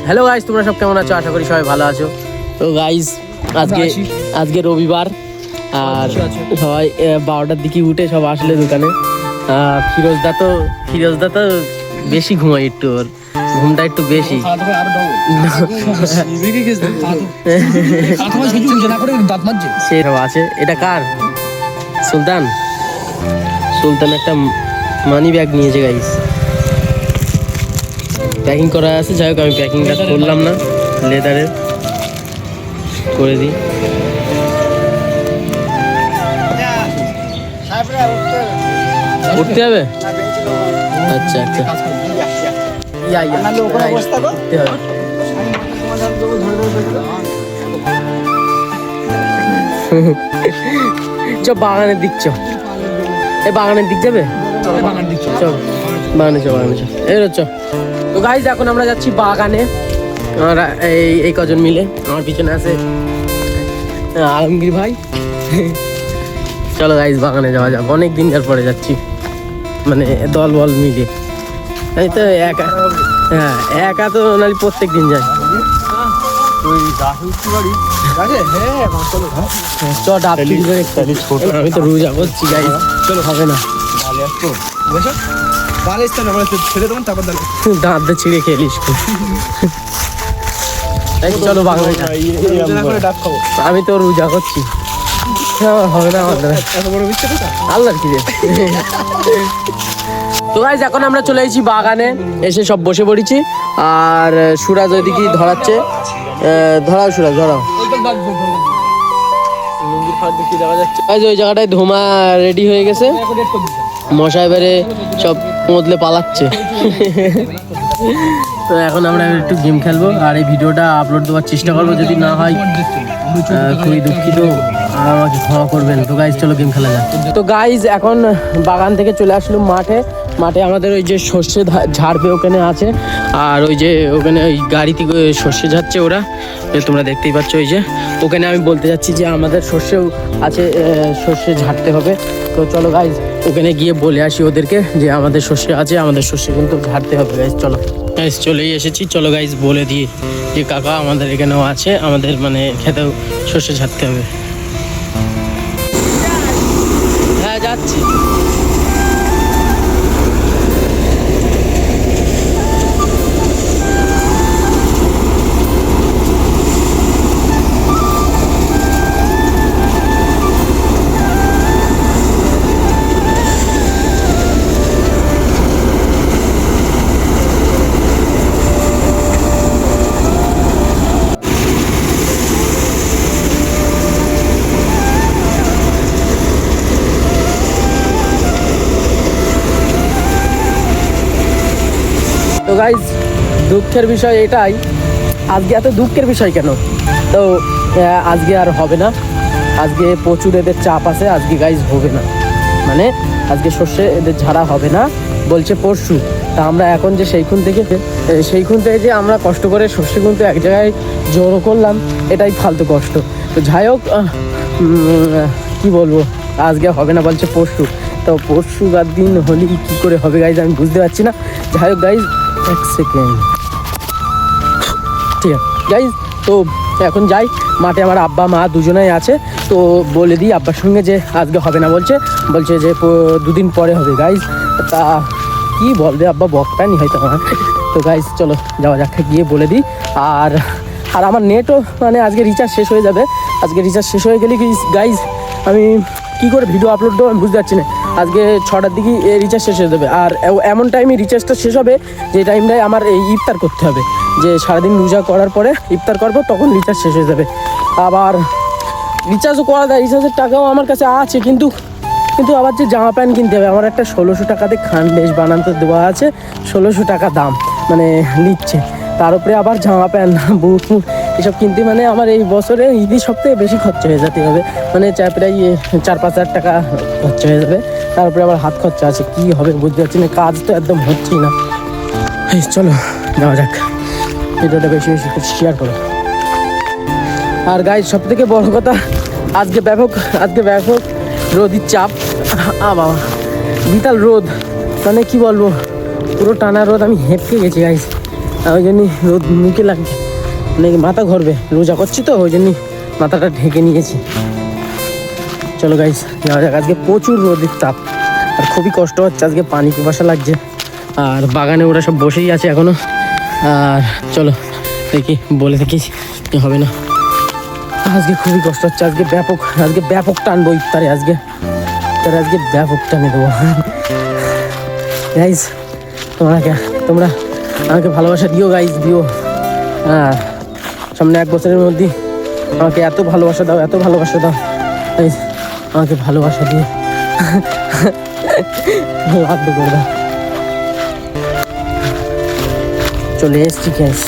Hello guys, তোমরা সব কেমন আছো? আশা করি সবাই ভালো আছো। তো গাইস আজকে রবিবার আর সবাই 12টার দিকে উঠে সব আসলে দোকানে। ফিরোজদা তো বেশি ঘুমায়, একটু ওর ঘুমটা একটু বেশি। সেসব আছে। এটা কার? সুলতান একটা মানি ব্যাগ নিয়েছে গাইস, প্যাকিং করা আছে। যাই হোক, আমি প্যাকিংটা করলাম না, লেদারের করে দিই। উঠতে হবে? আচ্ছা আচ্ছা, চ বাগানের দিক, চ এই বাগানের দিক যাবে, বাগানে চ এই চ। তো গাইজ এখন আমরা যাচ্ছি বাগানে, আমরা এই কজন মিলে। আমার পিছনে আছে আলমগীর ভাই। চলো গাইজ বাগানে যাওয়া যাক, অনেক দিনকার পরে যাচ্ছি, মানে দল বল মিলে। এই তো একা, হ্যাঁ একা তো নাহলে প্রত্যেক দিন যাই। আমি তো রোজা করছি গাইজ, চলো হবে না, দাঁত ছিঁড়ে খেলিস। চলো বাগানে, আমি তো রোজা করছি, হবে না আল্লাহর কি। তো গাইজ এখন আমরা চলে এসেছি বাগানে, এসে সব বসে পড়েছি। আর সুরাজ ওইদিকে ধরাচ্ছে, ধরাও সুরাজ ধরাও। ওই জায়গাটায় ধোঁয়া রেডি হয়ে গেছে, মশা এবারে সব মদলে পালাচ্ছে। তো এখন আমরা একটু গেম খেলবো আর এই ভিডিওটা আপলোড দেওয়ার চেষ্টা করবো। যদি না হয় খুবই দুঃখিত, আর আমাকে ক্ষমা করবেন। তো গাইজ চলো গেম খেলা যায়। তো গাইজ এখন বাগান থেকে চলে আসলো মাঠে। আমাদের ওই যে সর্ষে ঝাড়বে ওখানে আছে, আর ওই যে ওখানে ওই গাড়ি থেকে সর্ষে ঝাড়ছে ওরা, তোমরা দেখতেই পাচ্ছ। ওই যে ওখানে আমি বলতে যাচ্ছি যে আমাদের সর্ষেও আছে, সর্ষে ঝাড়তে হবে। তো চলো গাইজ ওখানে গিয়ে বলে আসি ওদেরকে যে আমাদের সর্ষে আছে, আমাদের সর্ষে কিন্তু ঝাড়তে হবে। গাইজ চলো, গাইজ চলেই এসেছি। চলো গাইজ বলে দিয়ে যে কাকা আমাদের এখানেও আছে, আমাদের মানে খেতেও সর্ষে ঝাড়তে হবে। হ্যাঁ যাচ্ছি। তো গাইজ দুঃখের বিষয় এটাই, আজকে এত দুঃখের বিষয় কেন? তো আজকে আর হবে না, আজকে প্রচুর এদের চাপ আছে, আজকে গাইজ হবে না, মানে আজকে সর্ষে এদের ঝাড়া হবে না বলছে পরশু। তা আমরা এখন যে সেইখান থেকে যে আমরা কষ্ট করে সর্ষে কিন্তু এক জায়গায় জড়ো করলাম, এটাই ফালতু কষ্ট। তো যাই হোক, কী বলবো, আজকে হবে না বলছে পরশু। তো পরশু বাদ দিন হলে কী করে হবে গাইজ, আমি বুঝতে পারছি না। যাই হোক গাইজ, এক সেকেন্ড, ঠিক আছে গাইজ। তো এখন যাই মাঠে, আমার আব্বা মা দুজনেই আছে। তো বলে দিই আব্বার সঙ্গে যে আজকে হবে না বলছে যে দুদিন পরে হবে গাইজ। তা কি বলবে আব্বা, বকটানি হয়তো আমার। তো গাইজ চলো যাওয়া যাক, গিয়ে বলে দিই। আর আমার নেটও মানে আজকে রিচার্জ শেষ হয়ে যাবে। আজকে রিচার্জ শেষ হয়ে গেলে কি গাইজ আমি কী করে ভিডিও আপলোড দেবো আমি বুঝতে পারছি না। আজকে 6টার দিকে রিচার্জ শেষ হয়ে যাবে, আর এমন টাইমে রিচার্জটা শেষ হবে যে টাইমটায় আমার এই ইফতার করতে হবে, যে সারাদিন রোজা করার পরে ইফতার করবো, তখন রিচার্জ শেষ হয়ে যাবে। আবার রিচার্জও করা যায়, রিচার্জের টাকাও আমার কাছে আছে, কিন্তু আবার যে জামা প্যান্ট কিনতে হবে। আমার একটা 1600 টাকাতে খানদেশ বানাতে দেওয়া আছে, 1600 টাকা দাম মানে নিচ্ছে। তার উপরে আবার জামা প্যান্ট বুট এসব কিনতে, মানে আমার এই বছরে ঈদের সবথেকে বেশি খরচা হয়ে যেতে হবে, মানে প্রায় 4-5 হাজার টাকা খরচা হয়ে যাবে। তারপরে আবার হাত খরচা আছে, কি হবে বুঝতে পারছি না, কাজ তো একদম হচ্ছেই না। চলো যাওয়া যাক, ভিডিওটা বেশি শেয়ার করো। আর গাইজ সব থেকে বড় কথা, আজকে ব্যাপক রোদের চাপ। বাবা বিশাল রোদ, মানে কি বলবো, পুরো টানা রোদ, আমি হেঁপকে গেছি গাইজ। ওই জন্যই রোদ মুখে লাগছে, নাকি মাথা ঘুরবে, রোজা করছি তো ওই জন্যই মাথাটা ঢেকে নিয়েছি। চলো গাইস যাওয়া যাক। আজকে প্রচুর রোদের তাপ আর খুবই কষ্ট হচ্ছে, আজকে পানি পিপাসা লাগছে। আর বাগানে ওরা সব বসেই আছে এখনো। আর চলো দেখি, বলে দেখি হবে না। আজকে খুবই কষ্ট হচ্ছে, আজকে ব্যাপক টানবো ইফতারে, আজকে ব্যাপক টানে দেবো। গাইস তোমরা আমাকে ভালোবাসা দিও গাইস, দিও। হ্যাঁ, সামনে 1 বছরের মধ্যে আমাকে এত ভালোবাসা দাও গাইস, আমাকে ভালোবাসা দিয়ে লাড্ডু করে দাও। চলে এসছি গাইস।